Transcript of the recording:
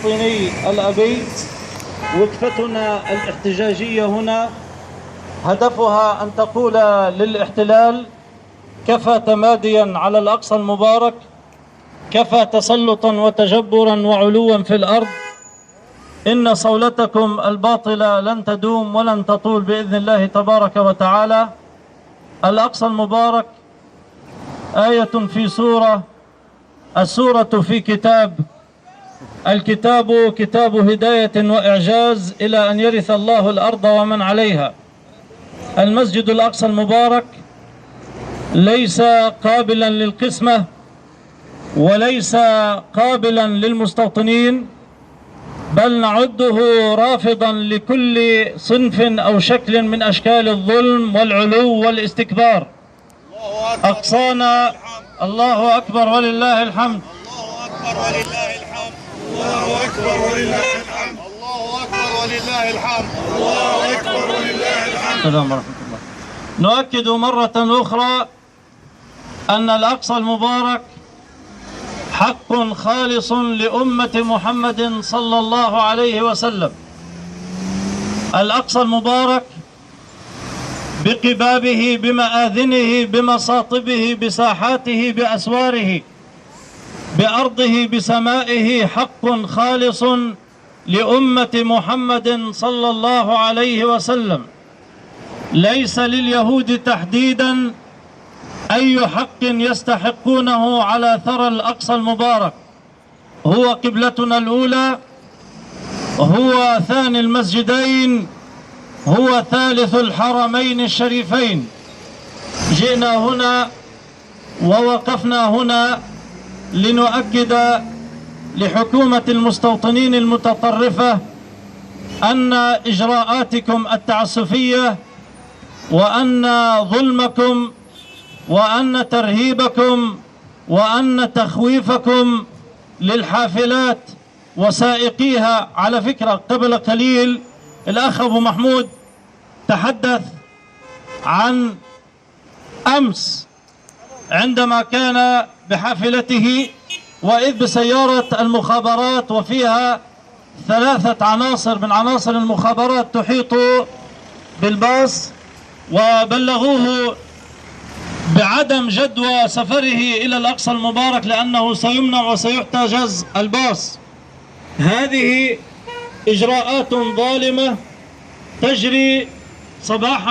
الفلسطيني الأبي. وقفتنا الاحتجاجية هنا هدفها أن تقول للاحتلال: كفى تماديا على الأقصى المبارك، كفى تسلطا وتجبرا وعلوا في الأرض، إن صولتكم الباطلة لن تدوم ولن تطول بإذن الله تبارك وتعالى. الأقصى المبارك آية في سورة، السورة في كتاب، الكتاب كتاب هداية وإعجاز إلى أن يرث الله الأرض ومن عليها. المسجد الأقصى المبارك ليس قابلا للقسمة وليس قابلا للمستوطنين، بل نعده رافضا لكل صنف أو شكل من أشكال الظلم والعلو والاستكبار. أقصانا، الله أكبر ولله الحمد، الله أكبر ولله الحمد، الله أكبر ولله الحمد، الله أكبر ولله الحمد، الله أكبر ولله الحمد. السلام ورحمة الله. نؤكد مرة أخرى أن الأقصى المبارك حق خالص لأمة محمد صلى الله عليه وسلم. الأقصى المبارك بقبابه، بمآذنه، بمصاطبه، بساحاته، بأسواره، بأرضه، بسمائه، حق خالص لأمة محمد صلى الله عليه وسلم. ليس لليهود تحديدا أي حق يستحقونه على ثرى الأقصى المبارك. هو قبلتنا الأولى، هو ثاني المسجدين، هو ثالث الحرمين الشريفين. جئنا هنا ووقفنا هنا لنؤكد لحكومة المستوطنين المتطرفة أن إجراءاتكم التعسفية وأن ظلمكم وأن ترهيبكم وأن تخويفكم للحافلات وسائقيها. على فكرة قبل قليل الأخ أبو محمود تحدث عن أمس عندما كان بحافلته وإذ بسيارة المخابرات وفيها 3 عناصر من عناصر المخابرات تحيط بالباص، وبلغوه بعدم جدوى سفره إلى الأقصى المبارك لأنه سيمنع وسيحتجز الباص. هذه إجراءات ظالمة تجري صباحا